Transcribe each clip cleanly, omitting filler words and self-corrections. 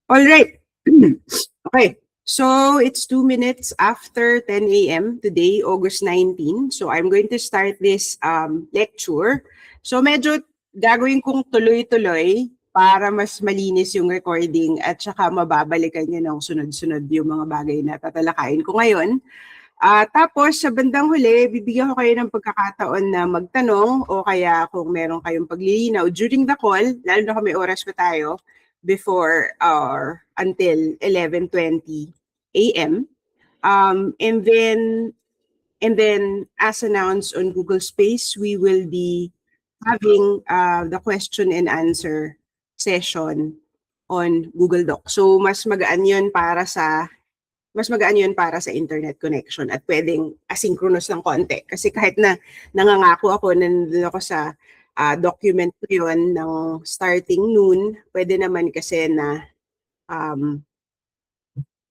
All right. Okay. So it's 2 minutes after 10 a.m. today, August 19. So I'm going to start this lecture. So medyo gagawin kong tuloy-tuloy para mas malinis yung recording at saka mababalikan niyo ng sunod-sunod yung mga bagay na tatalakayin ko ngayon. Tapos sa bandang huli, bibigyan ko kayo ng pagkakataon na magtanong o kaya kung meron kayong paglilinaw during the call, lalo na kung may oras pa tayo, before or until 11:20 a.m. And then as announced on Google Space, we will be having the question and answer session on Google Doc. So mas magaan 'yun para sa internet connection at pwedeng asynchronous ng konti. Kasi kahit na nangangako ako, nandun ako sa document ko yun ng starting noon, pwede naman kasi na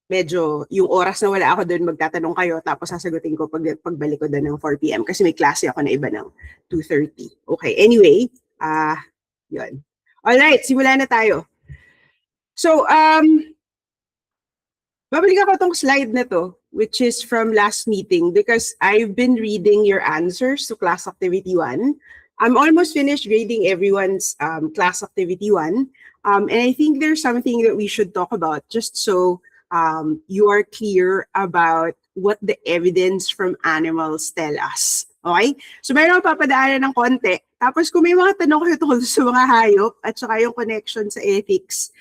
medyo yung oras na wala ako doon, magtatanong kayo tapos sasagutin ko pagbalik ko doon ng 4 p.m. kasi may klase ako na iba ng 2:30. Okay, anyway, yun. Alright, simula na tayo. So, babalik ako tong slide na to, which is from last meeting because I've been reading your answers to class activity 1. I'm almost finished grading everyone's class activity 1. And I think there's something that we should talk about just so you are clear about what the evidence from animals tell us. Okay? So meron akong papadaanan ng konti. Tapos kung may mga tanong kayo tungkol sa mga hayop at saka yung connection sa ethics,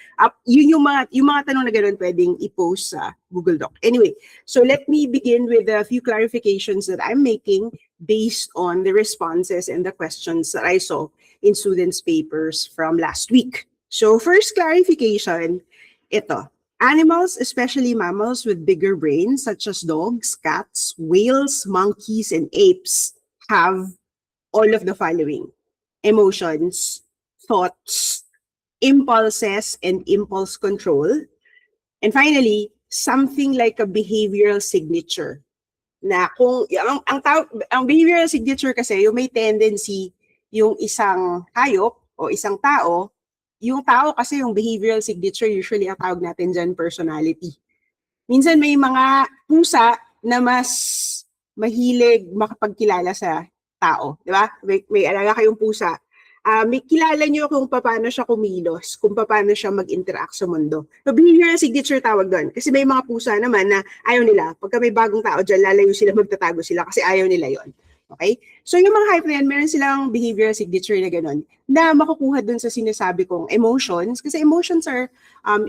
yun yung mga tanong na gano'n pwedeng i-post sa Google Doc. Anyway, so let me begin with a few clarifications that I'm making based on the responses and the questions that I saw in students' papers from last week. So first clarification, ito. Animals, especially mammals with bigger brains such as dogs, cats, whales, monkeys, and apes have all of the following: emotions, thoughts, impulses, and impulse control. And finally, something like a behavioral signature. Na kung ang behavioral signature kasi, yung may tendency yung isang hayop o isang tao, yung tao kasi yung behavioral signature, usually ang tawag natin dyan personality. Minsan may mga pusa na mas mahilig makapagkilala sa tao, di ba? May alaga kayong pusa. May kilala nyo kung paano siya kumilos, kung paano siya mag-interact sa mundo. So, behavioral signature tawag doon. Kasi may mga pusa naman na ayaw nila. Pagka may bagong tao dyan, lalayo sila, magtatago sila kasi ayaw nila yon. Okay? So, yung mga hype na yan, meron silang behavioral signature na gano'n na makukuha doon sa sinasabi kong emotions. Kasi emotions are,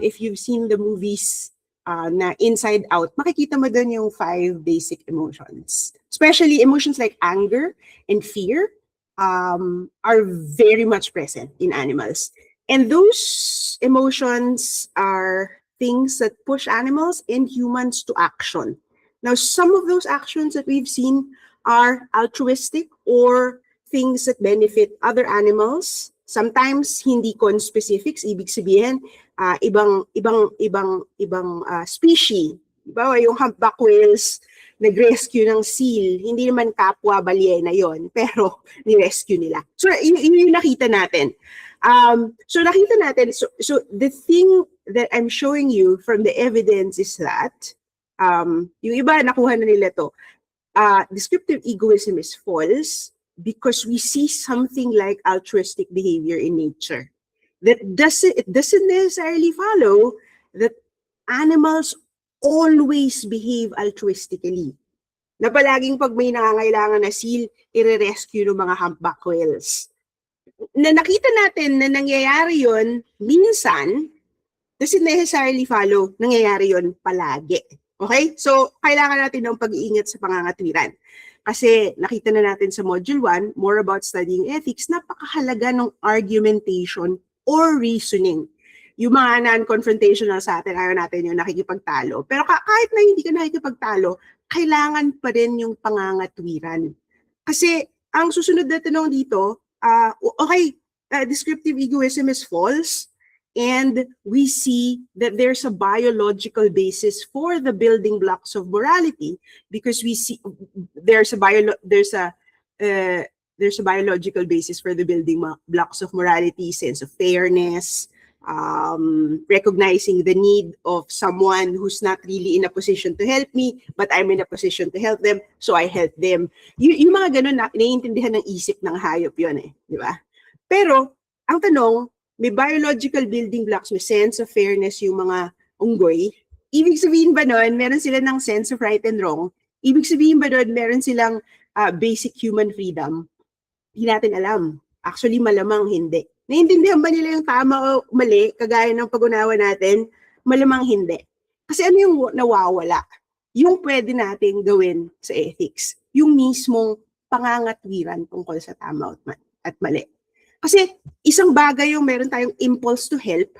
if you've seen the movies na Inside Out, makikita mo doon yung 5 basic emotions. Especially emotions like anger and fear are very much present in animals. And those emotions are things that push animals and humans to action. Now, some of those actions that we've seen are altruistic or things that benefit other animals. Sometimes hindi conspecifics, ibig sabihin ibang species. Diba, yung humpback whales nag-rescue ng seal, hindi naman kapwa balyena yon, pero ni-rescue nila. So yun yung nakita natin. So the thing that I'm showing you from the evidence is that yung iba nakuha na nila to. Descriptive egoism is false because we see something like altruistic behavior in nature. It doesn't necessarily follow that animals always behave altruistically. Na palaging pag may nangangailangan na seal, i-rescue ng mga humpback whales. Na nakita natin na nangyayari yon minsan, doesn't necessarily follow, nangyayari yon palagi. Okay? So, kailangan natin ng pag-iingat sa pangangatwiran. Kasi nakita na natin sa Module 1, more about studying ethics, napakahalaga ng argumentation or reasoning. Yung mga non-confrontational sa atin, ayaw natin yung nakikipagtalo. Pero kahit na hindi ka nakikipagtalo, kailangan pa rin yung pangangatwiran. Kasi ang susunod na tanong dito, descriptive egoism is false, and we see that there's a biological basis for the building blocks of morality because we see there's a biological basis for the building blocks of morality, sense of fairness, recognizing the need of someone who's not really in a position to help me, but I'm in a position to help them, so I help them. Yung mga ganun na naiintindihan ng isip ng hayop yun eh, di ba? Pero, ang tanong, may biological building blocks, may sense of fairness yung mga unggoy. Ibig sabihin ba nun, meron sila ng sense of right and wrong? Ibig sabihin ba nun, meron silang basic human freedom? Hindi natin alam. Actually, malamang hindi. Naiintindihan ba nila yung tama o mali, kagaya ng pag-unawa natin? Malamang hindi. Kasi ano yung nawawala? Yung pwede nating gawin sa ethics. Yung mismong pangangatwiran tungkol sa tama at mali. Kasi isang bagay yung meron tayong impulse to help,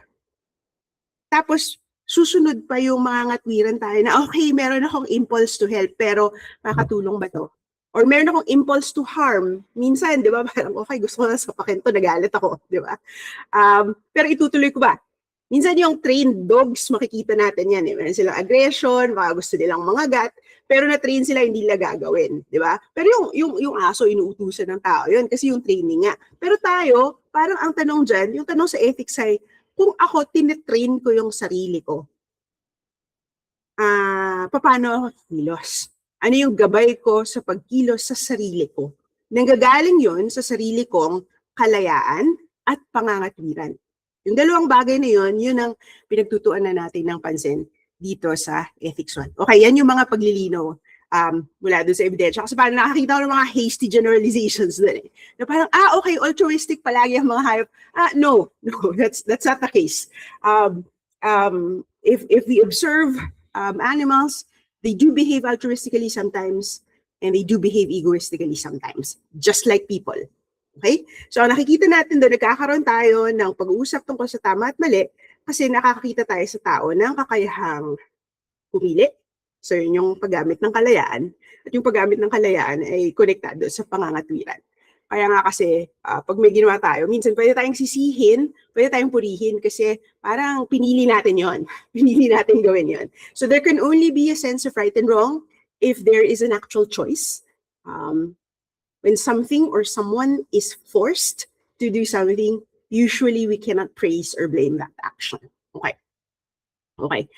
tapos susunod pa yung mga ngatwiran tayo na okay, meron akong impulse to help, pero makakatulong ba to? Or meron akong impulse to harm. Minsan, di ba, parang okay, gusto ko na sapakin to, nagalit ako, di ba? Pero itutuloy ko ba? Minsan yung trained dogs, makikita natin yan. Eh. Meron silang aggression, baka gusto nilang mangagat, pero na-train sila, hindi nila gagawin, di ba? Pero yung aso, inuutusan ng tao yun kasi yung training nga. Pero tayo, parang ang tanong dyan, yung tanong sa ethics ay, kung ako tinitrain ko yung sarili ko, paano ako kilos? Ano yung gabay ko sa pagkilos sa sarili ko? Nanggagaling yun sa sarili kong kalayaan at pangangatwiran. Yung dalawang bagay na yun ang pinagtutuan na natin ng pansin dito sa Ethics 1. Okay, yan yung mga paglilinaw mula doon sa ebidensya. Kasi parang nakakita ko ng mga hasty generalizations doon eh. Na parang, okay, altruistic palagi ang mga hayop. No, that's not the case. If we observe animals, they do behave altruistically sometimes, and they do behave egoistically sometimes, just like people. Okay? So, ang nakikita natin doon, nagkakaroon tayo ng pag-uusap tungkol sa tama at mali kasi nakakakita tayo sa tao ng kakayahang pumili. So, yun yung paggamit ng kalayaan. At yung paggamit ng kalayaan ay konektado sa pangangatwiran. Kaya nga kasi, pag may ginawa tayo, minsan pwede tayong sisihin, pwede tayong purihin kasi parang pinili natin yon. Pinili natin gawin yon. So, there can only be a sense of right and wrong if there is an actual choice. When something or someone is forced to do something, usually we cannot praise or blame that action. Okay. Okay.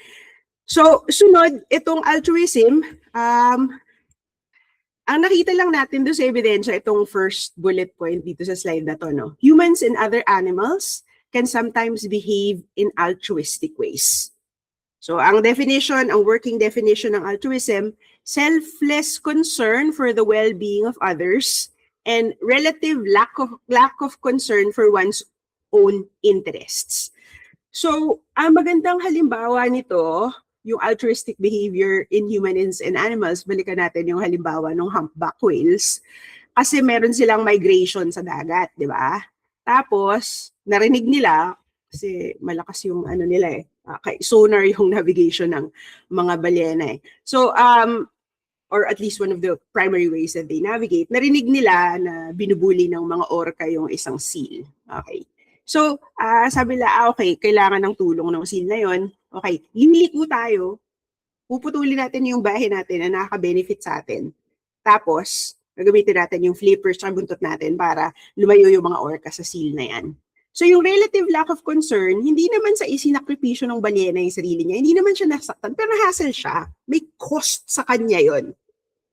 So, sunod, itong altruism, ang nakita lang natin doon sa ebidensya, itong first bullet point dito sa slide na to, no? Humans and other animals can sometimes behave in altruistic ways. So, ang definition, ang working definition ng altruism, selfless concern for the well-being of others and relative lack of concern for one's own interests. So, ang magandang halimbawa nito, yung altruistic behavior in humans and animals, balikan natin yung halimbawa ng humpback whales, kasi meron silang migration sa dagat, di ba? Tapos, narinig nila, kasi malakas yung ano nila eh, sonar yung navigation ng mga balyena eh. So, or at least one of the primary ways that they navigate, narinig nila na binubuli ng mga orca yung isang seal. Okay. So, sabi nila, okay, kailangan ng tulong ng seal na yon. Okay, liliko tayo, puputulin natin yung bahay natin na nakaka-benefit sa atin. Tapos, gagamitin natin yung flippers at buntot natin para lumayo yung mga orca sa seal na yan. So yung relative lack of concern, hindi naman sa isinakripisyo ng balyena yung sarili niya, hindi naman siya nasaktan, pero na-hassle siya. May cost sa kanya yon.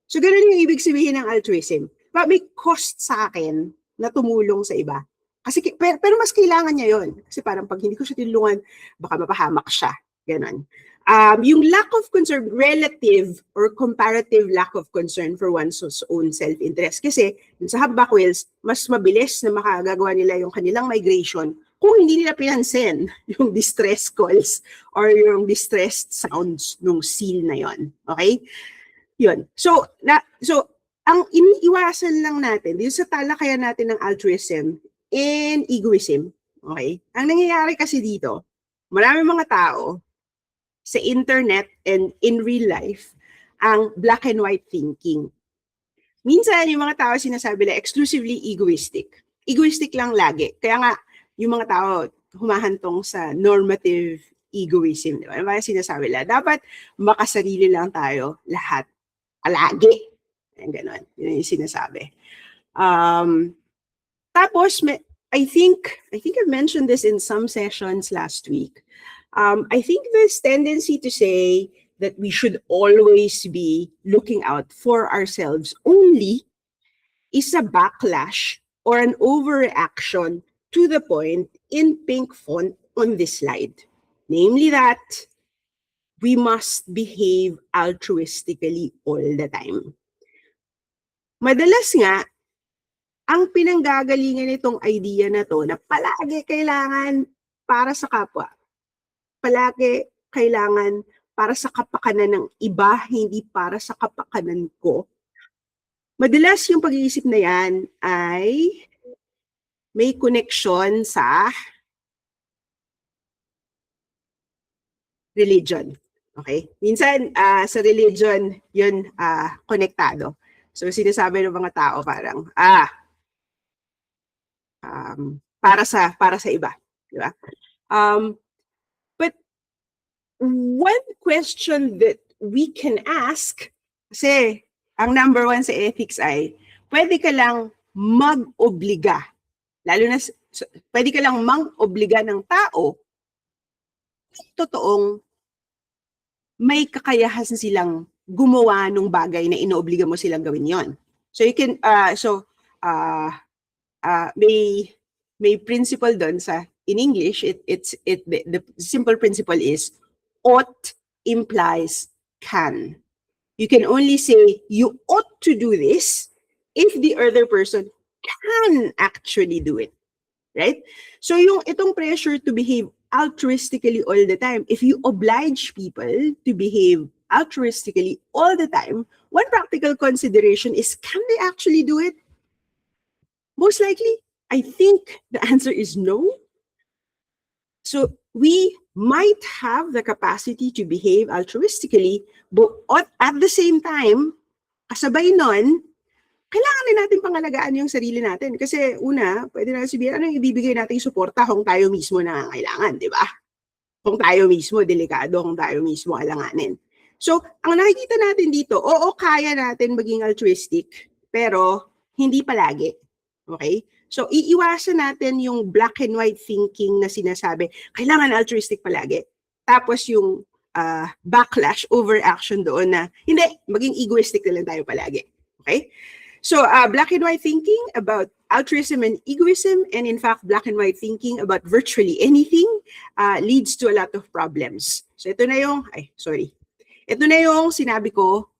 So ganun yung ibig sabihin ng altruism. May cost sa akin na tumulong sa iba. Kasi, pero mas kailangan niya yon. Kasi parang pag hindi ko siya tinulungan, baka mapahamak siya. Ganun. Yung lack of concern, relative or comparative lack of concern for one's own self-interest. Kasi sa humpback whales, mas mabilis na makagagawa nila yung kanilang migration kung hindi nila pinansin yung distress calls or yung distressed sounds ng seal na yon. Okay? Yun. So ang iniiwasan lang natin, dito sa talakayan natin ng altruism and egoism, okay? Ang nangyayari kasi dito, maraming mga tao, sa internet and in real life, ang black and white thinking. Minsan, yung mga tao sinasabi na exclusively egoistic. Egoistic lang lagi. Kaya nga, yung mga tao humahantong sa normative egoism. Di ba? Yung sinasabi nila, dapat makasarili lang tayo lahat. Palagi. Yan, ganon. Yun yung sinasabi. Tapos, I think I've mentioned this in some sessions last week. I think this tendency to say that we should always be looking out for ourselves only is a backlash or an overreaction to the point in pink font on this slide. Namely that we must behave altruistically all the time. Madalas nga, ang pinanggagalingan nitong idea na to na palagi kailangan para sa kapwa. Palagi kailangan para sa kapakanan ng iba, hindi para sa kapakanan ko. Madalas yung pag-iisip na yan ay may connection sa religion. Okay? Minsan, sa religion, yun konektado. So, sinasabi ng mga tao parang, para sa iba, di ba? But one question that we can ask, kasi ang number one sa ethics ay, pwede ka lang mag-obliga, lalo na, pwede ka lang mang-obliga ng tao, totoong may kakayahan silang gumawa ng bagay na inoobliga mo silang gawin yon. So you can, may principle doon sa in English. The simple principle is ought implies can. You can only say you ought to do this if the other person can actually do it, right? So itong pressure to behave altruistically all the time, if you oblige people to behave altruistically all the time, one practical consideration is, can they actually do it? Most likely, I think the answer is no. So we might have the capacity to behave altruistically, but at the same time, kasabay nun, kailangan na natin pangalagaan yung sarili natin. Kasi una, pwede na sabihin, ano yung ibibigay natin suporta kung tayo mismo nangangailangan, di ba? Kung tayo mismo delikado, kung tayo mismo alanganin. So, ang nakikita natin dito, oo, kaya natin maging altruistic, pero hindi palagi. Okay? So, iiwasan natin yung black and white thinking na sinasabi, kailangan altruistic palagi. Tapos yung backlash, overaction doon na, hindi, maging egoistic na lang tayo palagi. Okay? So, black and white thinking about altruism and egoism, and in fact, black and white thinking about virtually anything leads to a lot of problems. So, ito na yung sinabi ko,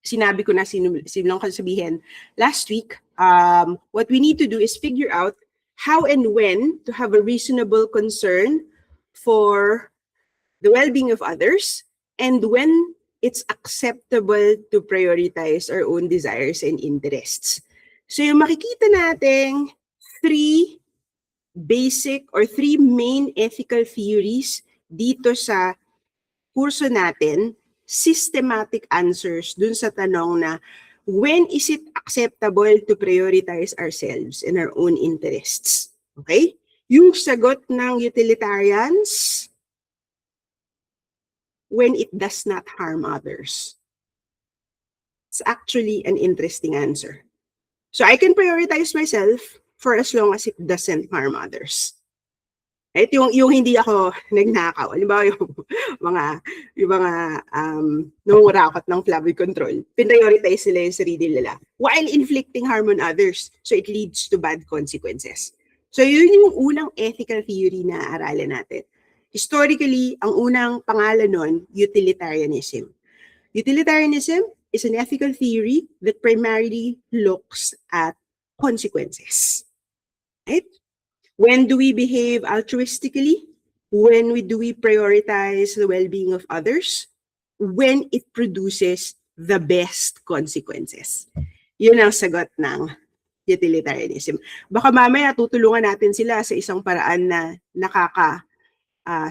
sinabi ko na sinulang ko sabihin last week. What we need to do is figure out how and when to have a reasonable concern for the well-being of others, and when it's acceptable to prioritize our own desires and interests. So yung makikita nating three main ethical theories dito sa kurso natin, systematic answers dun sa tanong na, when is it acceptable to prioritize ourselves and our own interests? Okay? Yung sagot ng utilitarians, when it does not harm others. It's actually an interesting answer. So I can prioritize myself for as long as it doesn't harm others. Right? Yung hindi ako nagnakaw. Halimbawa yung mga nangungurakot ng flood control, prioritize nila yung sarili nila while inflicting harm on others. So it leads to bad consequences. So yun yung unang ethical theory na aralin natin. Historically, ang unang pangalan nun, utilitarianism. Utilitarianism is an ethical theory that primarily looks at consequences. Right? When do we behave altruistically? When do we prioritize the well-being of others? When it produces the best consequences. Yun ang sagot ng utilitarianism. Baka mamaya tutulungan natin sila sa isang paraan na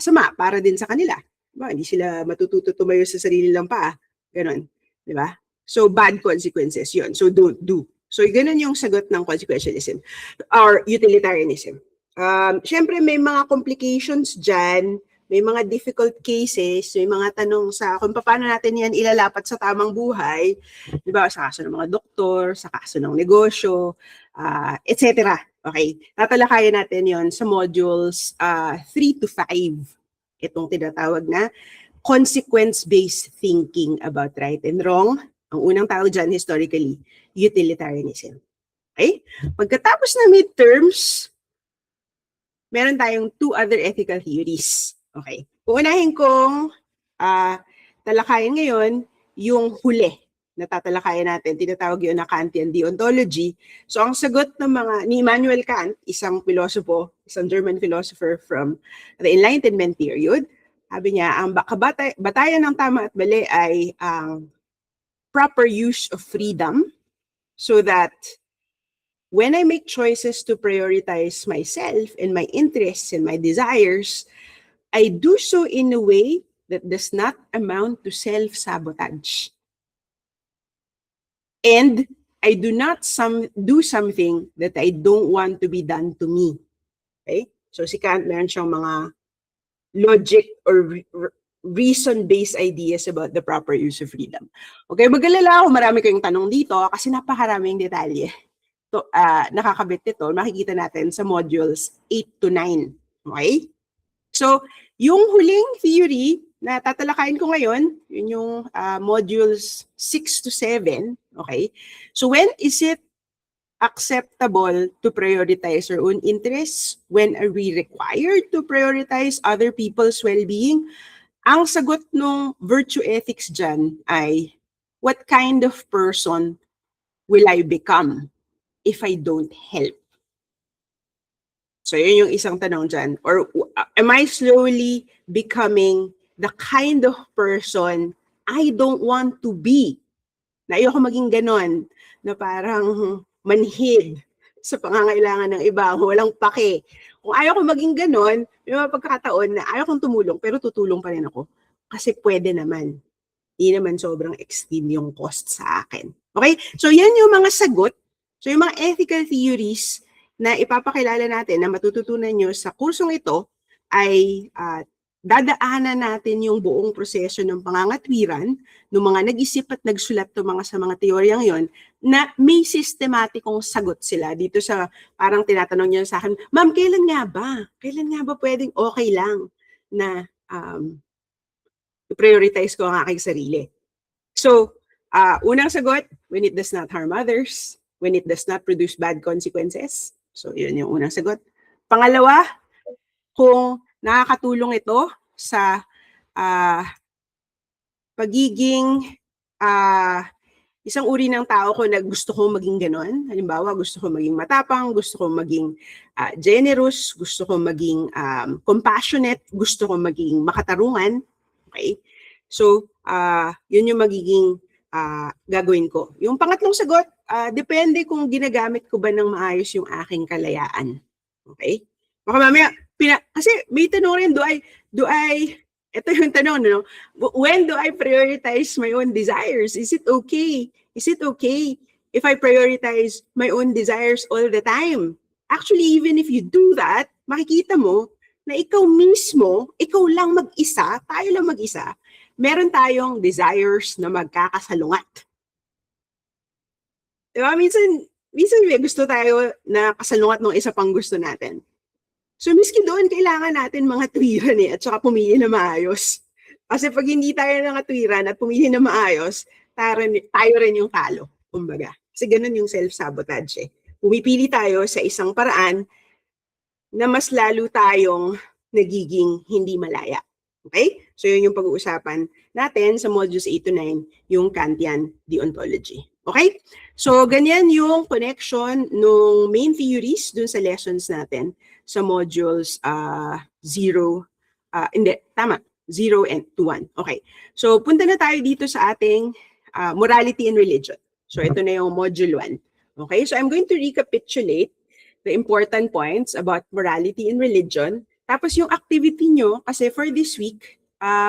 sama para din sa kanila. Diba? Hindi sila matututo tumayo sa sarili lang pa. Ganon. Diba? So, bad consequences yun. So, don't do. So, ganon yung sagot ng consequentialism or utilitarianism. Siyempre, may mga complications dyan may mga difficult cases, may mga tanong sa kung paano natin yan ilalapat sa tamang buhay, di ba, sa kaso ng mga doktor, sa kaso ng negosyo, etc. Okay, tatalakayan natin yon sa modules 3 to 5. Itong tinatawag na consequence-based thinking about right and wrong. Ang unang tawag dyan, historically, utilitarianism. Okay? Pagkatapos na midterms, meron tayong 2 other ethical theories. Okay. Uunahin kong talakayin ngayon yung huli na tatalakayan natin. Tinatawag yun na Kantian deontology. So ang sagot ng ni Immanuel Kant, isang pilosopo, isang German philosopher from the Enlightenment period, sabi niya, ang batayan ng tama at mali ay ang proper use of freedom so that when I make choices to prioritize myself and my interests and my desires, I do so in a way that does not amount to self-sabotage. And I do not do something that I don't want to be done to me. Okay? So si Kant, meron siyang mga logic or reason-based ideas about the proper use of freedom. Okay, mag-alala ako, marami kayong tanong dito kasi napakaraming detalye. Nakakabit nito, makikita natin sa modules 8 to 9. Okay? So, yung huling theory na tatalakayin ko ngayon, yun yung modules 6 to 7. Okay? So, when is it acceptable to prioritize our own interests? When are we required to prioritize other people's well-being? Ang sagot ng virtue ethics dyan ay, what kind of person will I become if I don't help? So yun yung isang tanong dyan. Or am I slowly becoming the kind of person I don't want to be? Na ayoko maging ganon, na parang manhid sa pangangailangan ng iba, walang pake. Kung ayaw ko maging ganon, may mga pagkakataon na ayaw kong tumulong, pero tutulong pa rin ako. Kasi pwede naman. Hindi naman sobrang extreme yung cost sa akin. Okay? So yan yung mga sagot. So yung mga ethical theories na ipapakilala natin na matututunan nyo sa kursong ito ay dadaanan natin yung buong proseso ng pangangatwiran ng mga nag-isip at nagsulat sa mga teoryang yon na may sistematikong sagot sila dito sa parang tinatanong niyo sa akin, ma'am, kailan nga ba? Kailan nga ba pwedeng okay lang na prioritize ko ang aking sarili? So, unang sagot, when it does not harm others, when it does not produce bad consequences. So, yun yung unang sagot. Pangalawa, kung nakakatulong ito sa pagiging isang uri ng tao ko na gusto ko maging ganon. Halimbawa, gusto ko maging matapang, gusto ko maging generous, gusto ko maging compassionate, gusto ko maging makatarungan. Okay? So, yun yung magiging gagawin ko. Yung pangatlong sagot, depende kung ginagamit ko ba ng maayos yung aking kalayaan. Okay? Baka mamaya, kasi may tanong rin, ito yung tanong, no? When do I prioritize my own desires? Is it okay? Is it okay if I prioritize my own desires all the time? Actually, even if you do that, makikita mo na ikaw mismo, ikaw lang mag-isa, tayo lang mag-isa, meron tayong desires na magkakasalungat. Diba? Minsan may gusto tayo na kasalungat ng isa pang gusto natin. So, miski doon, kailangan natin mga twiran at saka pumili na maayos. Kasi pag hindi tayo nakatwiran at pumili na maayos, tayo rin yung talo, kumbaga. Kasi ganun yung self-sabotage. Pumipili tayo sa isang paraan na mas lalo tayong nagiging hindi malaya. Okay? So, yun yung pag-uusapan natin sa modules 8 to 9, yung Kantian deontology. Okay? So, ganyan yung connection ng main theories dun sa lessons natin sa modules 0 and 1. Okay. So, punta na tayo dito sa ating morality and religion. So, ito na yung module 1. Okay? So, I'm going to recapitulate the important points about morality and religion. Tapos yung activity nyo, kasi for this week,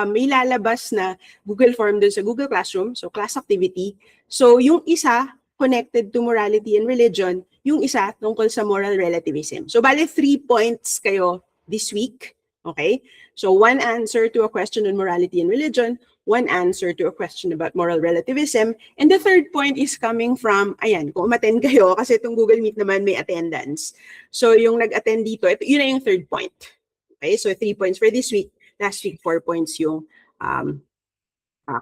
may lalabas na Google Form dun sa Google Classroom, so class activity. So yung isa, connected to morality and religion, yung isa tungkol sa moral relativism. So bale 3 points kayo this week Okay? So one answer to a question on morality and religion, one answer to a question about moral relativism, and the third point is coming from, ayan, kung umattend kayo, kasi itong Google Meet naman may attendance. So yung nag-attend dito, yun na yung third point. Okay? So 3 points for this week. Last week, 4 points yung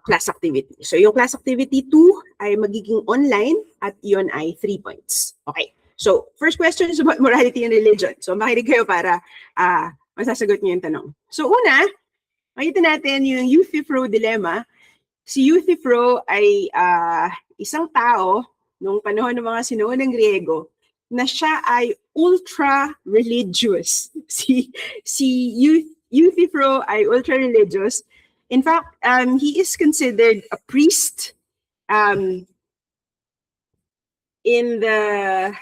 class activity. So yung class activity 2 ay magiging online at yun ay 3 points. Okay. So first question is about morality and religion. So makinig kayo para masasagot niyo yung tanong. So una, makita natin yung Euthyphro dilemma. Si Euthyphro ay isang tao nung panahon ng mga sinuunang Griego na siya ay ultra-religious. Si Euthyphro ay ultra-religious. In fact, he is considered a priest in the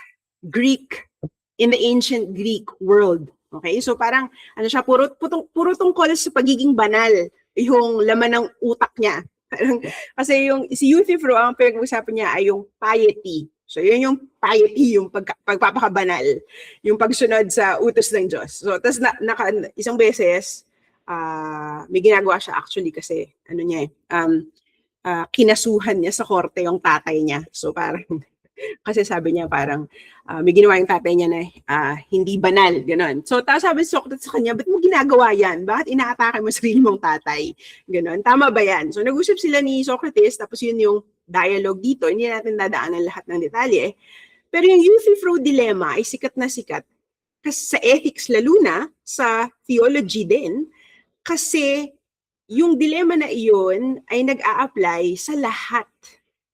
ancient Greek world. Okay? So parang, ano siya, puro tungkol sa pagiging banal yung laman ng utak niya. Kasi si Euthyphro, ang pinag-usapan niya ay yung piety. So yun yung piety, yung pagpapakabanal, yung pagsunod sa utos ng Diyos. So tas isang beses, may ginagawa siya actually kasi ano niya kinasuhan niya sa korte yung tatay niya. So parang kasi sabi niya parang may ginawa yung tatay niya na hindi banal, gano'n. So tapos sabi si Socrates sa kanya, ba't mo ginagawa yan? Bakit inaatake mo sarili mong tatay? Gano'n. Tama ba yan? So nag-usap sila ni Socrates, tapos yun yung dialogue dito. Hindi natin dadaanan lahat ng detalye. Pero yung Euthyphro dilemma ay sikat na sikat kasi sa ethics lalo na, sa theology din, kasi yung dilemma na iyon ay nag-a-apply sa lahat,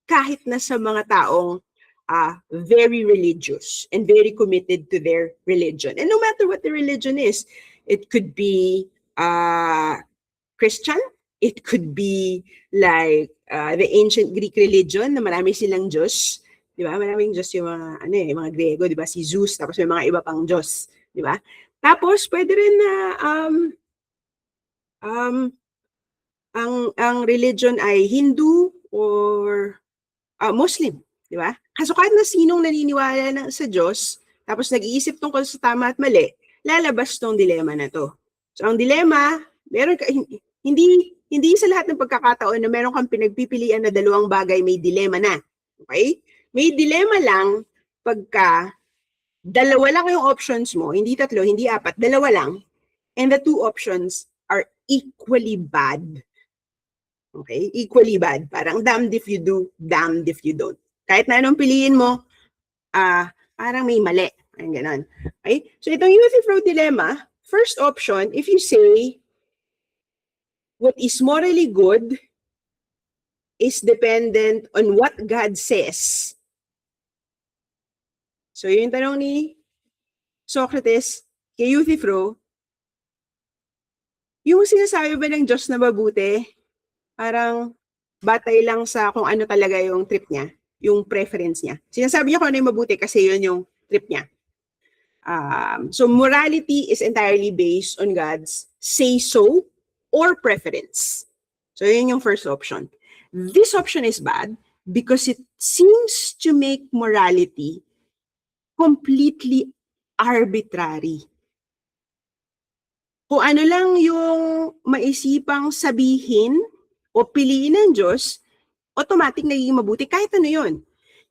kahit na sa mga taong very religious and very committed to their religion. And no matter what the religion is, it could be Christian, it could be like the ancient Greek religion na marami silang Diyos. Di ba? Maraming Diyos yung mga Griego, di ba? Si Zeus, tapos may mga iba pang Diyos. Di ba? Tapos, pwede rin na ang religion ay Hindu or Muslim, di ba? Kaso kahit na sinong naniniwala sa Diyos, tapos nag-iisip tungkol sa tama at mali, lalabas tong dilema na to. So ang dilema, hindi sa lahat ng pagkakataon na meron kang pinagpipilian na dalawang bagay may dilema na. Okay? May dilema lang pagka dalawa lang yung options mo, hindi tatlo, hindi apat, dalawa lang, and the two options are equally bad. Okay? Equally bad. Parang damned if you do, damned if you don't. Kahit na anong piliin mo, parang may mali. Parang ganon. Okay? So itong Euthyphro dilemma, first option, if you say, what is morally good is dependent on what God says. So yung tanong ni Socrates kay Euthyphro, yung sinasabi ba ng Diyos na mabuti, parang batay lang sa kung ano talaga yung trip niya, yung preference niya. Sinasabi niya kung ano yung mabuti kasi yun yung trip niya. So morality is entirely based on God's say-so or preference. So yun yung first option. This option is bad because it seems to make morality completely arbitrary. Kung ano lang yung maisipang sabihin o piliin ng Diyos, automatic nagiging mabuti kahit ano yun.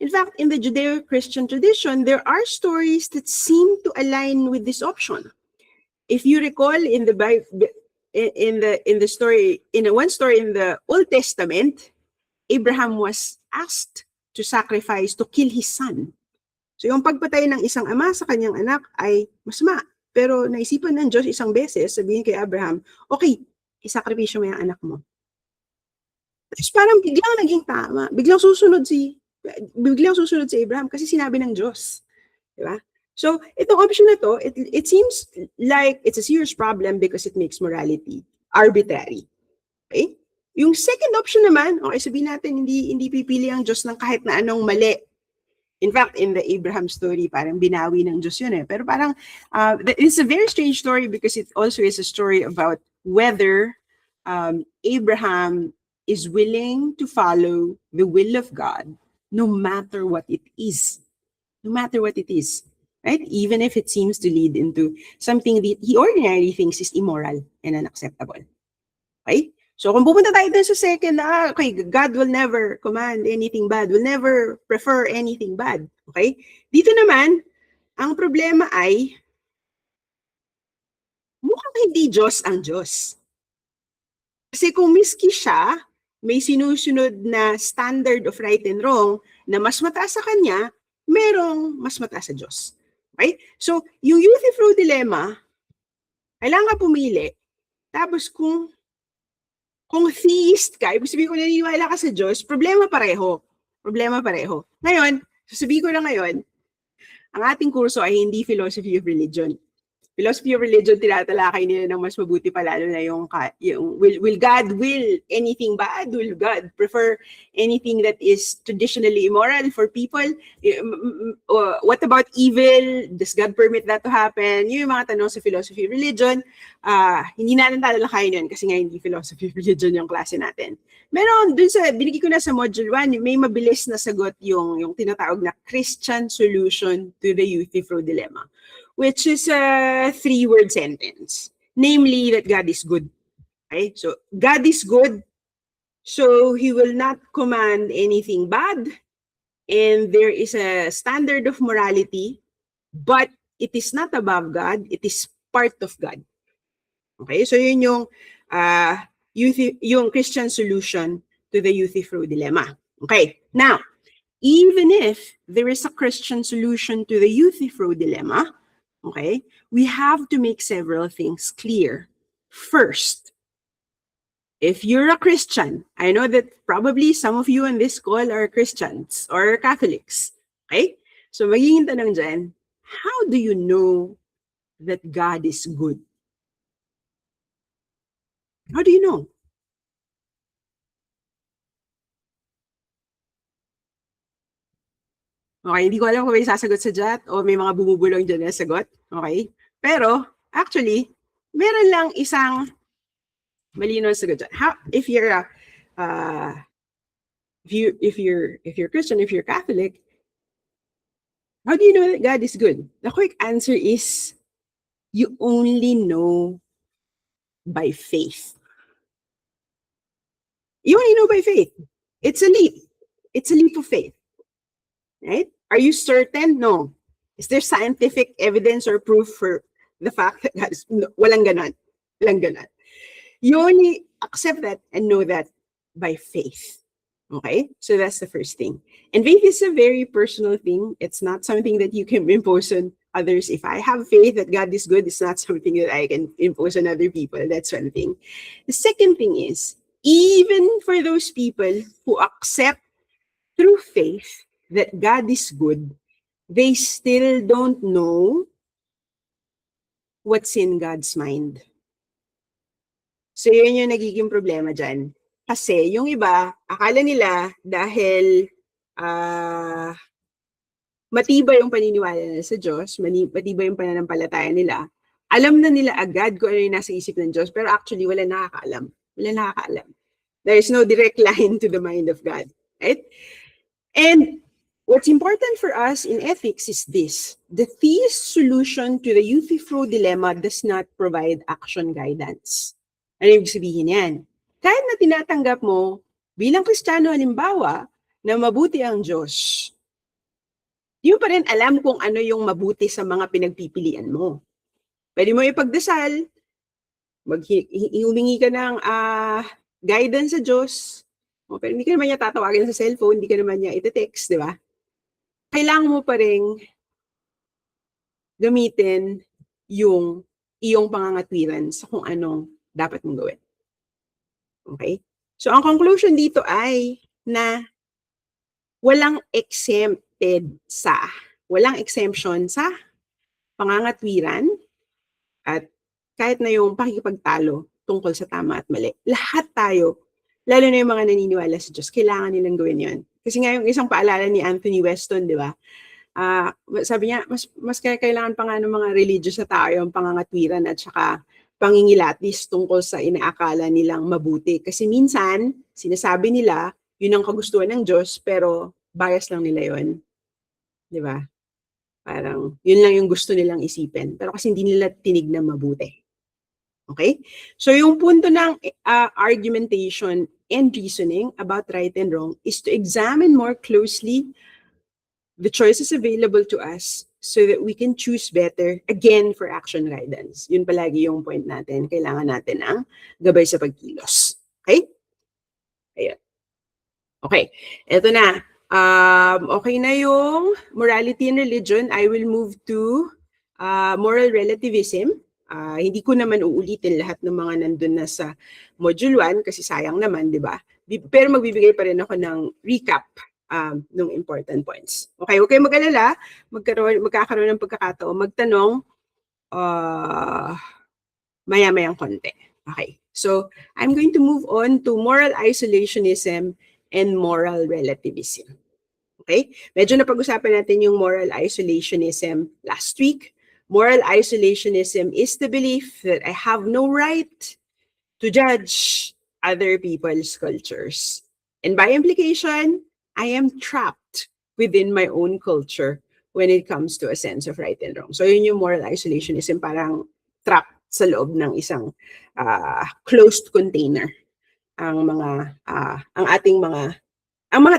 In fact, in the Judeo-Christian tradition, there are stories that seem to align with this option. If you recall in the Bible, in one story in the Old Testament, Abraham was asked to sacrifice, to kill his son. So yung pagpatay ng isang ama sa kanyang anak ay masama. Pero naisipan ng Diyos isang beses, sabihin kay Abraham, okay, isakripisyo mo yung anak mo. Tapos parang biglang naging tama. Biglang susunod si Abraham kasi sinabi ng Diyos. Diba? So, itong option na to, it seems like it's a serious problem because it makes morality arbitrary. Okay? Yung second option naman, okay, sabihin natin, hindi pipili ang Diyos ng kahit na anong mali. In fact, in the Abraham story, parang binawi ng Diyos yun eh. Pero parang, it's a very strange story because it also is a story about whether Abraham is willing to follow the will of God no matter what it is. No matter what it is. right? Even if it seems to lead into something that he ordinarily thinks is immoral and unacceptable. Okay? So kung pupunta tayo dun sa second, okay, God will never command anything bad, will never prefer anything bad. Okay? Dito naman, ang problema ay, mukhang hindi Diyos ang Diyos. Kasi kung miski siya, may sinusunod na standard of right and wrong na mas mataas sa kanya, merong mas mataas sa Diyos. Okay? So, yung Euthyphro dilemma, kailangan ka pumili. Tapos kung theist ka, ibig sabihin ko naniniwala ka sa Diyos, problema pareho. Problema pareho. Ngayon, sasabihin ko na ngayon, ang ating kurso ay hindi philosophy of religion. Philosophy of religion, tinatalakay nila ng mas mabuti pa, lalo na yung will God will anything bad? Will God prefer anything that is traditionally immoral for people? What about evil? Does God permit that to happen? Yung mga tanong sa philosophy of religion, hindi natin tatalakayin yun kasi nga hindi philosophy of religion yung klase natin. Meron dun sa, binigay ko na sa module 1, may mabilis na sagot yung tinatawag na Christian solution to the Euthyphro dilemma, which is a 3-word sentence, namely that God is good. Okay? So, God is good, so He will not command anything bad, and there is a standard of morality, but it is not above God, it is part of God. Okay? So, yun yung Christian solution to the Euthyphro dilemma. Okay? Now, even if there is a Christian solution to the Euthyphro dilemma, okay, we have to make several things clear. First, if you're a Christian, I know that probably some of you on this call are Christians or Catholics, okay? So magiging tanong dyan, how do you know that God is good? How do you know? Okay, hindi ko alam kung may sasagot sa chat o may mga bumubulong dyan na sagot. Okay? Pero, actually, meron lang isang malinaw na sagot dyan. If you're Christian, if you're Catholic, how do you know that God is good? The quick answer is, you only know by faith. You only know by faith. It's a leap. It's a leap of faith. Right? Are you certain? No. Is there scientific evidence or proof for the fact that God is, no, walang ganon. Walang ganon. You only accept that and know that by faith. Okay? So that's the first thing. And faith is a very personal thing. It's not something that you can impose on others. If I have faith that God is good, it's not something that I can impose on other people. That's one thing. The second thing is, even for those people who accept through faith that God is good, they still don't know what's in God's mind. So yun yung nagiging problema dyan. Kasi yung iba, akala nila dahil matibay yung paniniwala nila sa Diyos, matibay yung pananampalataya nila, alam na nila agad kung ano yung nasa isip ng Diyos, pero actually wala nakakaalam. Wala nakakaalam. There is no direct line to the mind of God. Right? And what's important for us in ethics is this. The theist solution to the Euthyphro dilemma does not provide action guidance. Ano ibig sabihin yan? Kahit na tinatanggap mo bilang Kristiyano halimbawa na mabuti ang Diyos, di mo pa rin alam kung ano yung mabuti sa mga pinagpipilian mo. Pwede mo ipagdasal, humingi ka ng guidance sa Diyos, pero hindi ka naman niya tatawagin sa cellphone, hindi ka naman niya ite-text, di ba? Kailangan mo pa rin gamitin yung iyong pangangatwiran sa kung anong dapat mong gawin. Okay? So, ang conclusion dito ay na walang exemption sa pangangatwiran at kahit na yung pakikipagtalo tungkol sa tama at mali. Lahat tayo, lalo na yung mga naniniwala sa Diyos, kailangan nilang gawin yun. Kasi nga yung isang paalala ni Anthony Weston, di ba? Sabi niya, mas kailangan pa nga ng mga religious na tao yung pangangatwiran at saka pangingilatis tungkol sa inaakala nilang mabuti. Kasi minsan, sinasabi nila, yun ang kagustuhan ng Diyos, pero bias lang nila yun. Di ba? Parang yun lang yung gusto nilang isipin. Pero kasi hindi nila tinignan mabuti. Okay? So yung punto ng argumentation and reasoning about right and wrong is to examine more closely the choices available to us so that we can choose better, again, for action guidance. Yun palagi yung point natin. Kailangan natin ang gabay sa pagkilos. Okay? Ayan. Okay. Ito na. Okay na yung morality and religion. I will move to moral relativism. Hindi ko naman uulitin lahat ng mga nandun na sa module 1 kasi sayang naman, di ba? Pero magbibigay pa rin ako ng recap ng important points. Okay, huwag kayong mag-alala. Magkakaroon ng pagkakataon magtanong maya-mayang konti. Okay, so I'm going to move on to moral isolationism and moral relativism. Okay? Medyo napag-usapan natin yung moral isolationism last week. Moral isolationism is the belief that I have no right to judge other people's cultures. And by implication, I am trapped within my own culture when it comes to a sense of right and wrong. So yun yung moral isolationism, parang trapped sa loob ng isang closed container ang mga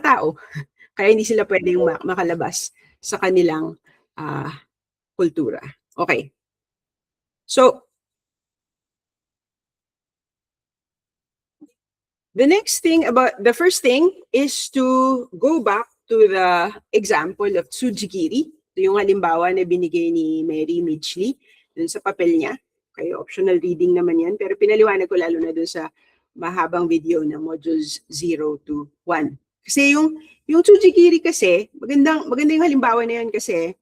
tao. Kaya hindi sila pwedeng makalabas sa kanilang kultura. Okay. So, the first thing is to go back to the example of Tsujigiri. Ito yung halimbawa na binigay ni Mary Midgley dun sa papel niya. Okay, optional reading naman yan. Pero pinaliwanag ko lalo na dun sa mahabang video ng modules 0 to 1. Kasi yung Tsujigiri kasi, maganda yung halimbawa na yan kasi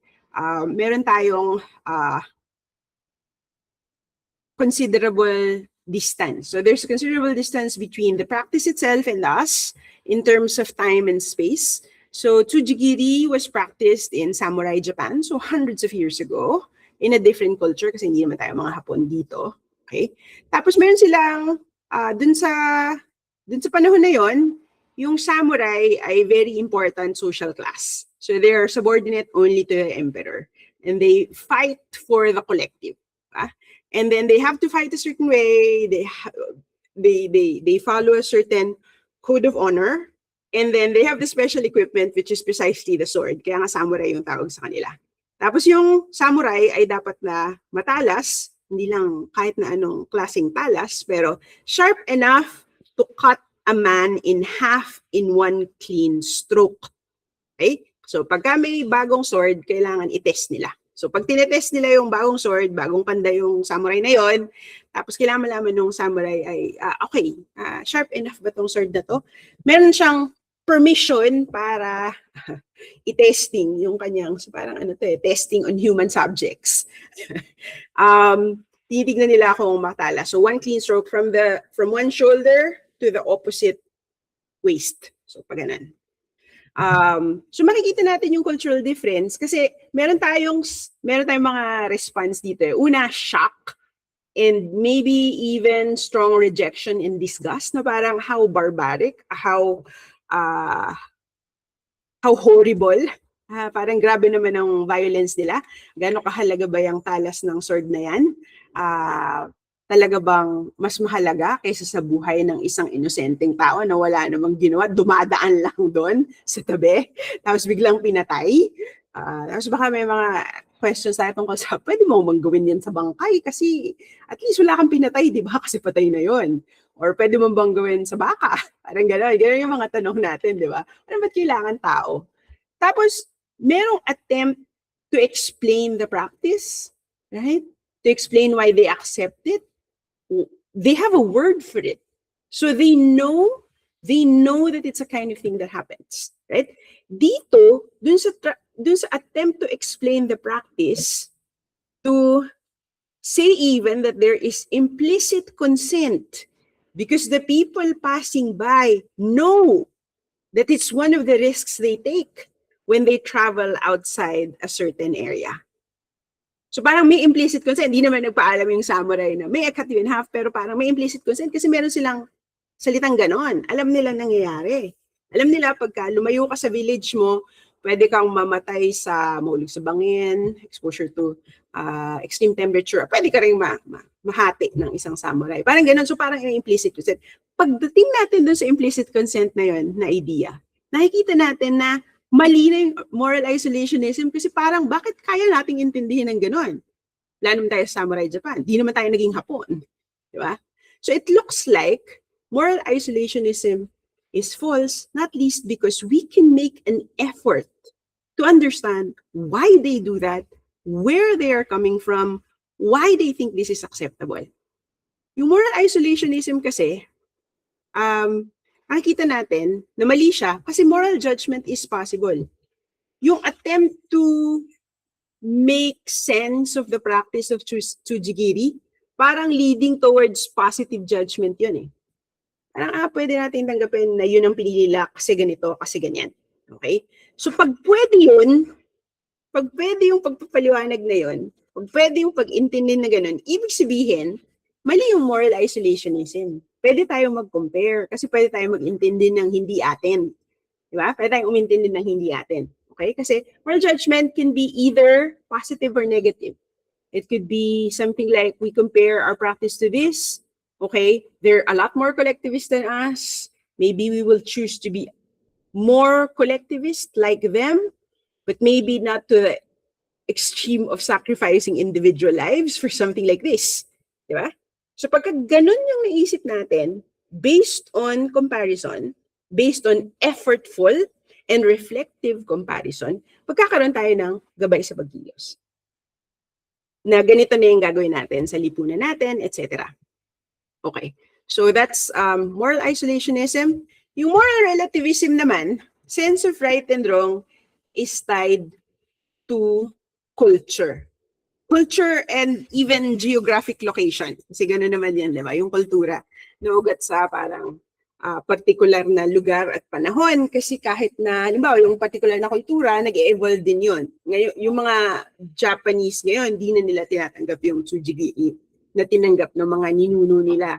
meron tayong considerable distance. So there's a considerable distance between the practice itself and us in terms of time and space. So Tsujigiri was practiced in samurai Japan, so hundreds of years ago, in a different culture kasi hindi naman tayo mga Hapon dito. Okay? Tapos meron silang, dun sa panahon na yon, yung samurai ay very important social class. So they are subordinate only to the emperor. And they fight for the collective. And then they have to fight a certain way. They follow a certain code of honor. And then they have the special equipment, which is precisely the sword. Kaya nga samurai yung tawag sa kanila. Tapos yung samurai ay dapat na matalas, hindi lang kahit na anong klaseng talas, pero sharp enough to cut a man in half in one clean stroke. Okay? So pagka may bagong sword, kailangan i-test nila. So pag tinetest nila yung bagong sword, bagong panda yung samurai na yon, tapos kailangan malaman ng samurai ay, okay, sharp enough ba tong sword na to? Meron siyang permission para i-testing yung kanyang, so parang testing on human subjects. Titignan nila kung matala. So one clean stroke from one shoulder to the opposite waist. So pag ganun. So makikita natin yung cultural difference kasi meron tayong mga response dito. Una, shock and maybe even strong rejection and disgust na parang how barbaric, how horrible. Parang grabe naman ang violence nila. Gaano kahalaga ba yung talas ng sword na yan? Talaga bang mas mahalaga kaysa sa buhay ng isang inosenteng tao na wala namang ginawa, dumadaan lang doon sa tabi, tapos biglang pinatay? Tapos baka may mga questions tayo tungkol sa, pwede mo bang gawin yan sa bangkay? Kasi at least wala kang pinatay, di ba? Kasi patay na yon. Or pwede mo bang gawin sa baka? Parang gano'n. Gano'n yung mga tanong natin, di ba? Ano ba't kailangan tao? Tapos, merong attempt to explain the practice, right? To explain why they accept it. They have a word for it. So they know that it's a kind of thing that happens, right? Dito, dun sa attempt to explain the practice, to say even that there is implicit consent because the people passing by know that it's one of the risks they take when they travel outside a certain area. So parang may implicit consent. Hindi naman nagpaalam yung samurai na may I cut you in half, pero parang may implicit consent kasi meron silang salitang ganon. Alam nila nangyayari. Alam nila pagka lumayo ka sa village mo, pwede kang mamatay sa mahulog sa bangin, exposure to extreme temperature. Pwede ka rin mahati ng isang samurai. Parang ganun. So parang yung implicit consent. Pagdating natin dun sa implicit consent na yun, na idea, nakikita natin na mali na yung moral isolationism kasi parang bakit kaya nating intindihin ng ganun? Lalo naman tayo sa Samurai Japan. Di naman tayo naging Hapon. Di ba? So it looks like moral isolationism is false, not least because we can make an effort to understand why they do that, where they are coming from, why they think this is acceptable. Yung moral isolationism kasi, nakikita natin na mali siya kasi moral judgment is possible. Yung attempt to make sense of the practice of tsujigiri, parang leading towards positive judgment yun eh. Parang pwede natin tanggapin na yun ang pinili nila kasi ganito, kasi ganyan. Okay? So pag pwede yun, pag pwede yung pagpapaliwanag na yun, pag pwede yung pag-intindi na ganun, ibig sabihin, mali yung moral isolationism. Pwede tayong mag-compare kasi pwede tayong mag-intindi ng hindi atin. Di ba? Pwede tayong umintindi ng hindi atin. Okay? Kasi moral judgment can be either positive or negative. It could be something like we compare our practice to this. Okay? They're a lot more collectivist than us. Maybe we will choose to be more collectivist like them, but maybe not to the extreme of sacrificing individual lives for something like this. Di ba? So pagka ganun yung naisip natin, based on comparison, based on effortful and reflective comparison, pagkakaroon tayo ng gabay sa pagkilos. Na ganito na yung gagawin natin sa lipunan natin, etc. Okay. So that's moral isolationism. Yung moral relativism naman, sense of right and wrong is tied to culture. Culture and even geographic location. Kasi gano'n naman yan, di ba? Yung kultura. Naugat sa parang particular na lugar at panahon. Kasi kahit na, halimbawa, yung particular na kultura, nag-evolve din yun. Ngayon, yung mga Japanese ngayon, hindi na nila tinatanggap yung tsujigiri na tinanggap ng mga ninuno nila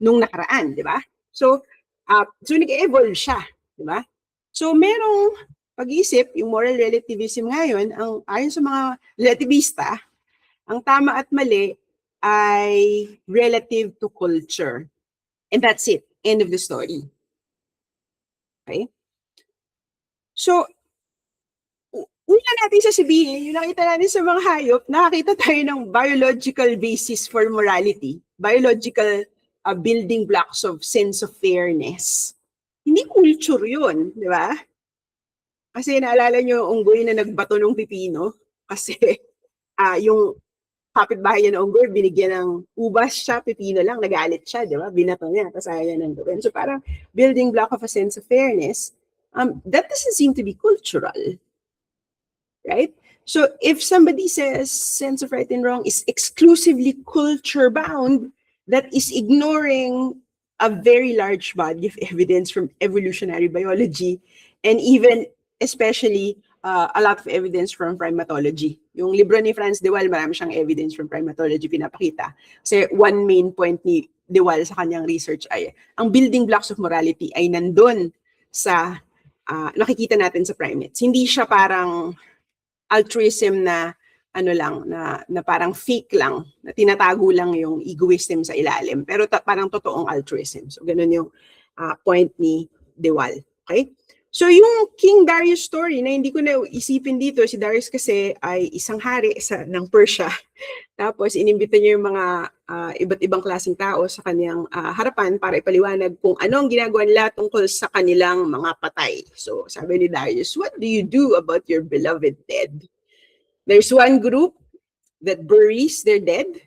nung nakaraan, di ba? So nag-evolve siya, di ba? So merong pag-isip, yung moral relativism ngayon, ayon sa mga relativista, ang tama at mali ay relative to culture. And that's it. End of the story. Okay? So, una natin sasabihin, yung nakita natin sa mga hayop, nakakita tayo ng biological basis for morality, biological building blocks of sense of fairness. Hindi culture yun, di ba? Kasi naalala nyo yung unggoy na nagbato ng pipino, kasi yung kapitbahay niya na unggoy, binigyan ng ubas siya, pipino lang, nagalit siya, di ba? Binato niya, tapos ayaw niya ng gawin. So parang building block of a sense of fairness, that doesn't seem to be cultural. Right? So if somebody says sense of right and wrong is exclusively culture bound, that is ignoring a very large body of evidence from evolutionary biology and even especially a lot of evidence from primatology. Yung libro ni Franz de Waal, marami siyang evidence from primatology pinapakita. Kasi one main point ni de Waal sa kanyang research ay ang building blocks of morality ay nandun sa nakikita natin sa primates. Hindi siya parang altruism na ano lang, na parang fake lang, na tinatago lang yung egoism sa ilalim, pero parang totoong altruism. So ganun yung point ni de Waal. Okay? So yung King Darius story na hindi ko na isipin dito, si Darius kasi ay isang hari ng Persia. Tapos inimbita niya yung mga iba't ibang klaseng tao sa kanyang harapan para ipaliwanag kung ano ang ginagawa nila tungkol sa kanilang mga patay. So sabi ni Darius, what do you do about your beloved dead? There's one group that buries their dead.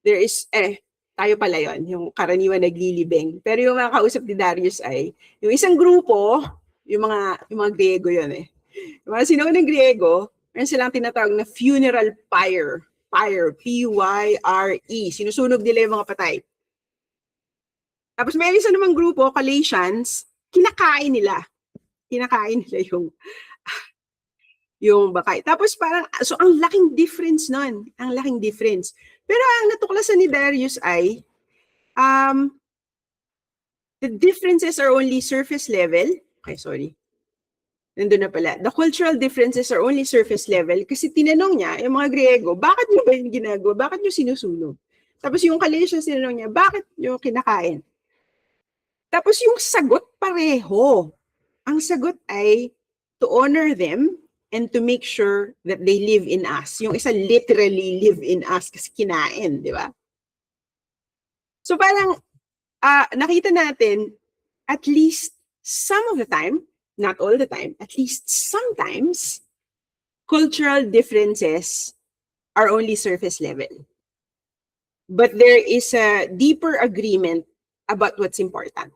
There is, tayo pala yon, yung karaniwan naglilibing. Pero yung mga kausap ni Darius ay, yung isang grupo, yung mga Griego yun eh. Yung mga sinuunang Griego, meron silang tinatawag na funeral pyre. Pyre, P-Y-R-E. Sinusunog nila yung mga patay. Tapos may isa namang grupo, Calatians, kinakain nila yung bakay. Tapos parang, so ang laking difference nun. Ang laking difference. Pero ang natuklasan ni Darius ay, the differences are only surface level. Okay, sorry. nandun na pala. The cultural differences are only surface level kasi tinanong niya, yung mga Griego, bakit nyo ba yung ginagawa? Bakit nyo sinusunog? Tapos yung Calatians, tinanong niya, bakit nyo kinakain? Tapos yung sagot pareho. Ang sagot ay to honor them and to make sure that they live in us. Yung isa literally live in us kasi kinain, di ba? So parang nakita natin at least some of the time, not all the time, at least sometimes, cultural differences are only surface level. But there is a deeper agreement about what's important.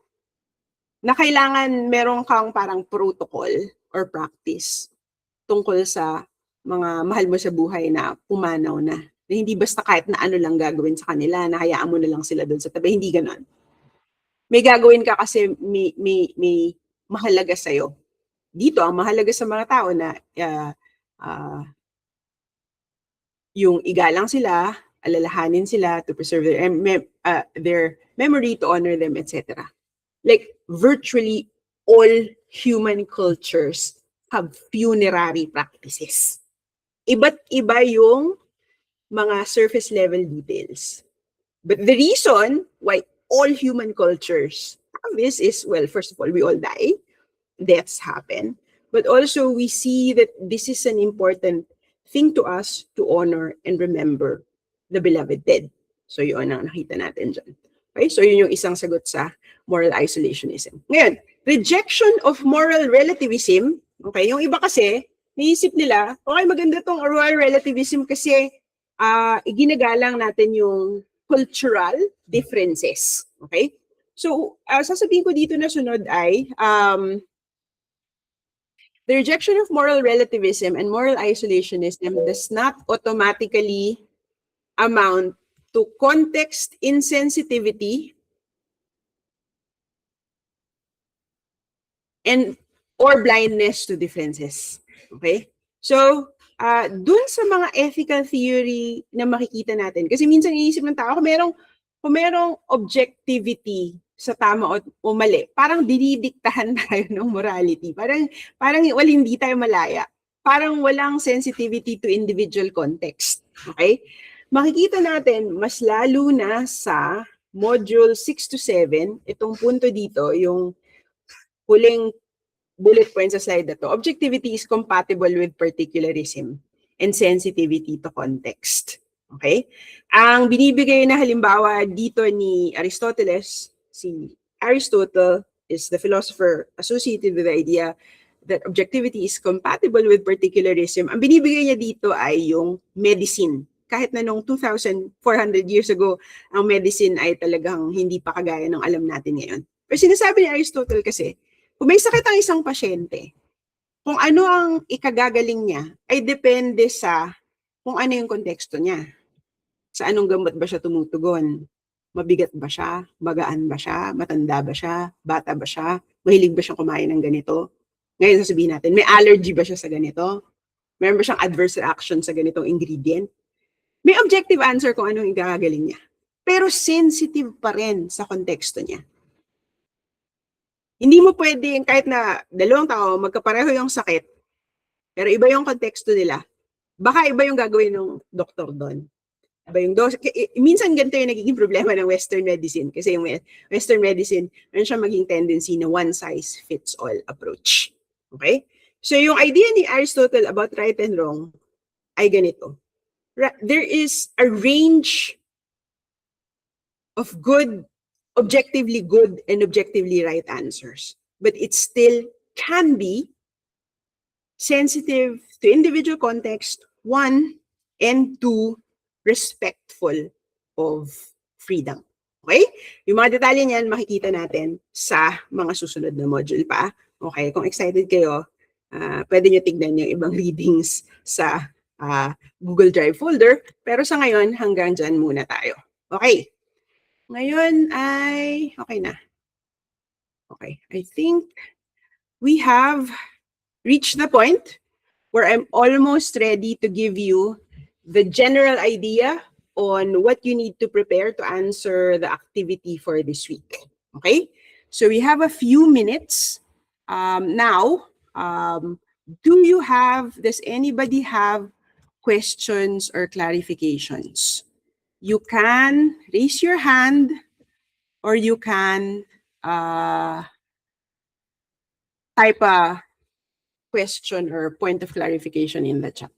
Na kailangan meron kang parang protocol or practice tungkol sa mga mahal mo sa buhay na pumanaw na. Na hindi basta kahit na ano lang gagawin sa kanila, na hayaan mo na lang sila doon sa tabi. Hindi ganon. May gagawin ka kasi may mahalaga sa'yo. Dito, ang mahalaga sa mga tao na yung igalang sila, alalahanin sila to preserve their memory, to honor them, etc. Like virtually all human cultures have funerary practices. Iba't iba yung mga surface level details. But the reason why all human cultures have this is, well, first of all, we all die. Deaths happen. But also we see that this is an important thing to us to honor and remember the beloved dead. So yun ang nakita natin dyan. Okay? So yun yung isang sagot sa moral isolationism. Ngayon, rejection of moral relativism. Okay, yung iba kasi, niisip nila, okay, maganda tong moral relativism kasi iginagalang natin yung cultural differences. Okay? So, sasabihin ko dito na sunod ay, the rejection of moral relativism and moral isolationism does not automatically amount to context insensitivity and or blindness to differences. Okay? So, dun sa mga ethical theory na makikita natin, kasi minsan iniisip ng tao, kung merong objectivity sa tama o mali, parang dinidiktahan tayo ng morality. Parang hindi tayo malaya. Parang walang sensitivity to individual context. Okay? Makikita natin, mas lalo na sa module 6 to 7, itong punto dito, yung huling bullet point sa slide na to, objectivity is compatible with particularism and sensitivity to context. Okay? Ang binibigay na halimbawa dito ni Aristoteles, si Aristotle is the philosopher associated with the idea that objectivity is compatible with particularism. Ang binibigay niya dito ay yung medicine. Kahit na nung 2,400 years ago, ang medicine ay talagang hindi pa kagaya ng alam natin ngayon. Pero sinasabi ni Aristotle kasi, kung may sakit ang isang pasyente, kung ano ang ikagagaling niya ay depende sa kung ano yung konteksto niya. Sa anong gamot ba siya tumutugon? Mabigat ba siya? Magaan ba siya? Matanda ba siya? Bata ba siya? Mahilig ba siyang kumain ng ganito? Ngayon sasabihin natin, may allergy ba siya sa ganito? Meron ba siyang adverse reaction sa ganitong ingredient? May objective answer kung anong ikagagaling niya. Pero sensitive pa rin sa konteksto niya. Hindi mo pwedeng, kahit na dalawang tao, magkapareho yung sakit, pero iba yung konteksto nila, baka iba yung gagawin ng doktor doon. Iba yung minsan ganito yung nagiging problema ng Western medicine. Kasi yung Western medicine, meron siyang maging tendency na one-size-fits-all approach. Okay? So yung idea ni Aristotle about right and wrong ay ganito. There is a range of good, objectively good and objectively right answers. But it still can be sensitive to individual context, one, and two, respectful of freedom. Okay? Yung mga detalye niyan makikita natin sa mga susunod na module pa. Okay? Kung excited kayo, pwede nyo tignan yung ibang readings sa Google Drive folder. Pero sa ngayon, hanggang dyan muna tayo. Okay? Ngayon ay, okay na. Okay, I think we have reached the point where I'm almost ready to give you the general idea on what you need to prepare to answer the activity for this week. Okay, so we have a few minutes now Does anybody have questions or clarifications? You can raise your hand or you can type a question or point of clarification in the chat.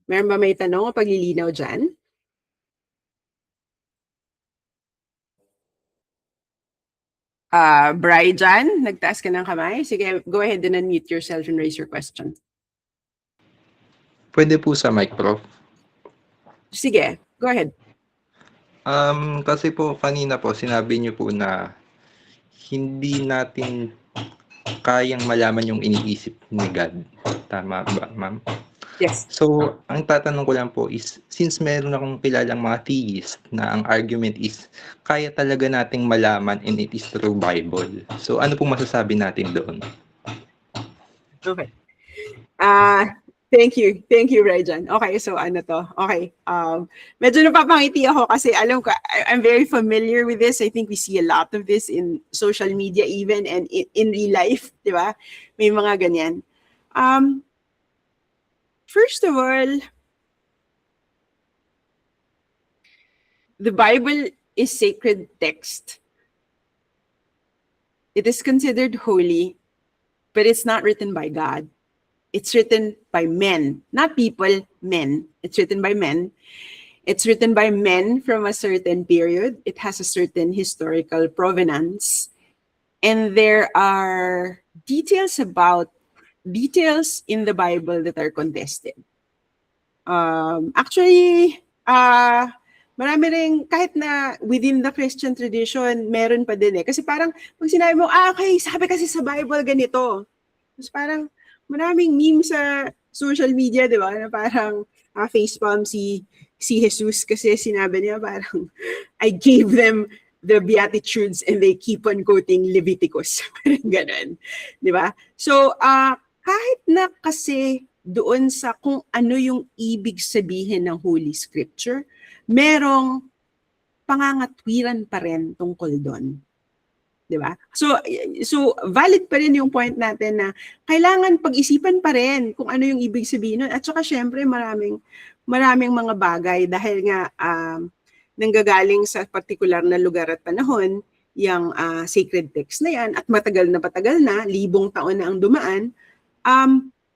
Meron ba may tanong o paglilinaw dyan? Bri dyan, nagtaas ka ng kamay. Sige, go ahead and unmute yourself and raise your question. Pwede po sa mic, Prof. Sige, go ahead. Kasi po kanina po sinabi niyo po na hindi natin kayang malaman yung iniisip ni God. Tama ba, ma'am? Yes. So, ang tatanong ko lang po is, since meron akong kilalang mga theist na ang argument is, kaya talaga nating malaman and it is through Bible. So, ano pong masasabi natin doon? Okay. Thank you. Thank you, Rejan. Okay, so ano to? Okay. Medyo napapangiti ako kasi alam ko, I'm very familiar with this. I think we see a lot of this in social media even and in real life, di ba? May mga ganyan. First of all, the Bible is sacred text. It is considered holy, but it's not written by God. It's written by men, not people, men. It's written by men. It's written by men from a certain period. It has a certain historical provenance. And there are details in the Bible that are contested. Actually, marami rin, kahit na within the Christian tradition, meron pa din eh. Kasi parang, pag sinabi mo, okay, sabi kasi sa Bible ganito. Tapos parang, maraming meme sa social media, di ba? Na parang facepalm si Jesus kasi sinabi niya parang, I gave them the Beatitudes and they keep on quoting Leviticus. Parang ganun. Di ba? So, kahit na kasi doon sa kung ano yung ibig sabihin ng Holy Scripture, merong pangangatwiran pa rin tungkol doon. Diba? So valid pa rin yung point natin na kailangan pag-isipan pa rin kung ano yung ibig sabihin nun. At saka syempre maraming mga bagay dahil nga nanggagaling sa particular na lugar at panahon yung sacred text na yan at matagal na, libong taon na ang dumaan,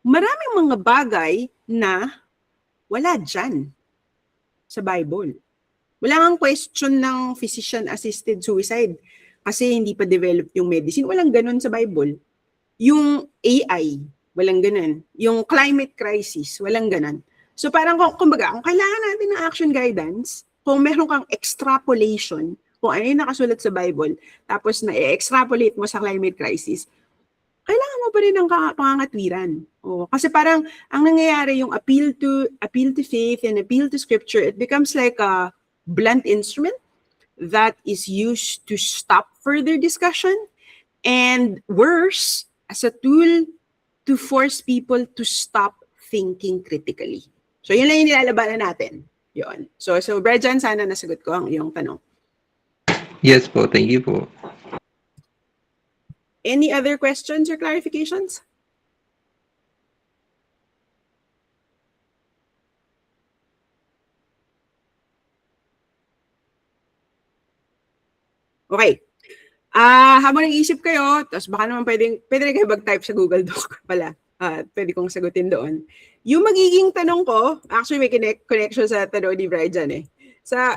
maraming mga bagay na wala dyan sa Bible. Wala ngang question ng physician-assisted suicide. Kasi hindi pa develop yung medicine. Walang ganun sa Bible. Yung AI, walang ganun. Yung climate crisis, walang ganun. So parang kumbaga, kung kailangan natin ng action guidance, kung meron kang extrapolation, kung ano yung nakasulat sa Bible, tapos na-extrapolate mo sa climate crisis, kailangan mo pa rin ng pangangatwiran. Kasi parang ang nangyayari yung appeal to faith and appeal to scripture, it becomes like a blunt instrument that is used to stop further discussion, and worse, as a tool to force people to stop thinking critically. So yun lang yung nilalabanan natin. Yun. So Brejan, sana nasagot ko ang iyong tanong. Yes po, thank you po. Any other questions or clarifications? Okay. Habang nag-iisip kayo, tapos baka naman pwede rin kayo mag-type sa Google Doc pala. Pwede kong sagutin doon. Yung magiging tanong ko, actually may connection sa tanong ni Brian eh. Sa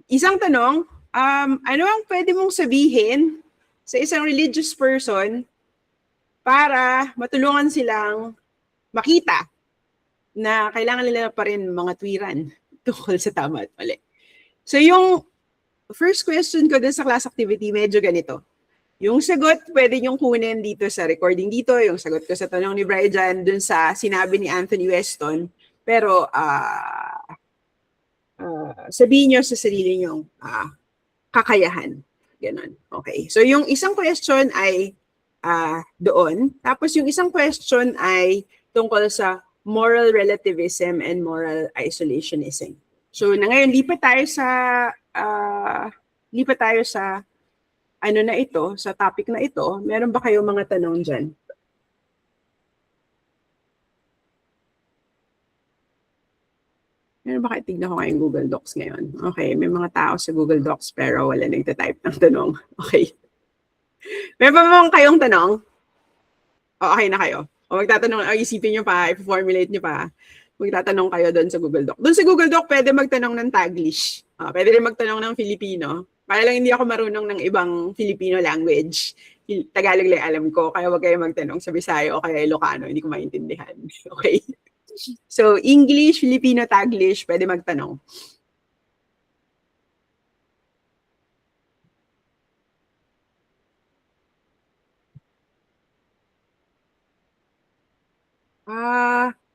isang tanong, ano ang pwede mong sabihin sa isang religious person para matulungan silang makita na kailangan nila pa rin mga tuwiran tungkol sa tama at mali. So yung first question ko dun sa class activity, medyo ganito. Yung sagot, pwede niyong kunin dito sa recording dito. Yung sagot ko sa tanong ni Brian dun sa sinabi ni Anthony Weston. Pero sabihin niyo sa sarili niyong kakayahan. Ganon. Okay. So yung isang question ay doon. Tapos yung isang question ay tungkol sa moral relativism and moral isolationism. So na ngayon lipat tayo sa ano na ito, sa topic na ito, meron ba kayong mga tanong dyan? Meron ba kayo? Tignan ko ngayong Google Docs ngayon. Okay, may mga tao sa Google Docs pero wala nagtatype ng tanong. Okay. Meron ba mga kayong tanong? O, okay na kayo. O magtatanong, isipin nyo pa, i-formulate nyo pa. Magtatanong kayo doon sa Google Doc. Doon sa Google Doc, pwede magtanong ng Taglish. Pwede rin magtanong ng Filipino. Para lang hindi ako marunong ng ibang Filipino language. Tagalog lang alam ko, kaya wag kayo magtanong sa Bisaya o kaya Ilocano, hindi ko maintindihan. Okay? So, English, Filipino, Taglish, pwede magtanong.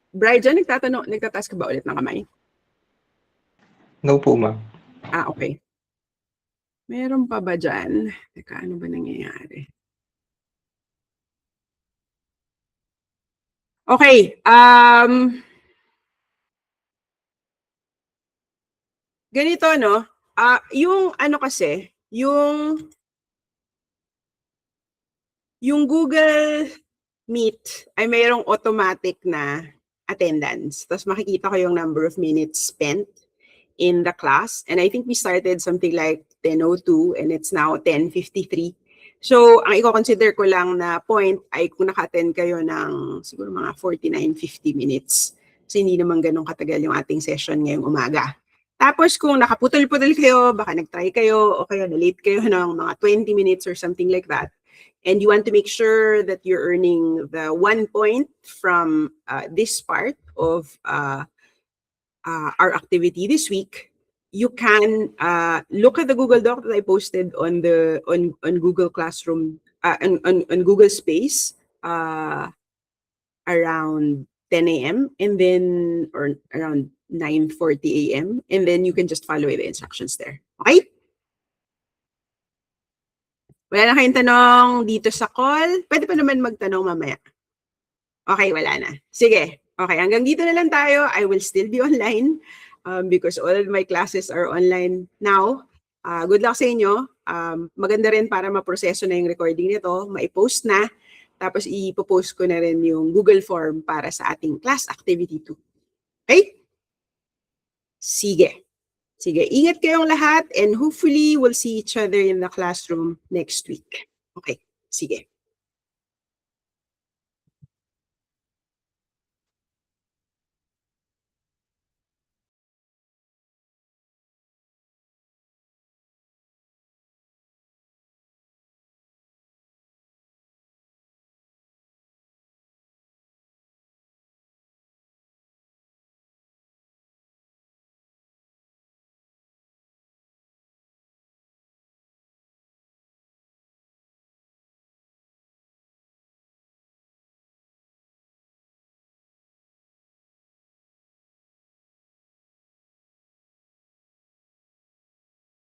Brian, nagtataas ka ba ulit ng kamay? No po, ma'am. Okay. Meron pa ba dyan? Teka, ano ba nangyayari? Okay. Ganito, no? Yung ano kasi, yung Google Meet ay mayroong automatic na attendance. Tapos makikita ko yung number of minutes spent in the class. And I think we started something like 10:02 and it's now 10:53. So, ang i-consider ko lang na point ay kung naka-attend kayo ng siguro mga 49-50 minutes. Kasi hindi naman ganun katagal yung ating session ngayong umaga. Tapos kung nakaputol-putol kayo, baka nag-try kayo o kaya na-late kayo ng mga 20 minutes or something like that, and you want to make sure that you're earning the 1 point from this part of our activity this week, you can look at the Google Doc that I posted on Google Classroom, on Google Space around 10 a.m. and then, or around 9:40 a.m. and then you can just follow the instructions there. Okay? Wala na kayong tanong dito sa call? Pwede pa naman magtanong mamaya. Okay, wala na. Sige. Okay, hanggang dito na lang tayo. I will still be online because all of my classes are online now. Good luck sa inyo. Maganda rin para maproseso na yung recording nito, maipost na, tapos ipopost ko na rin yung Google Form para sa ating class activity 2. Okay? Sige. Sige, ingat kayong lahat and hopefully we'll see each other in the classroom next week. Okay, sige.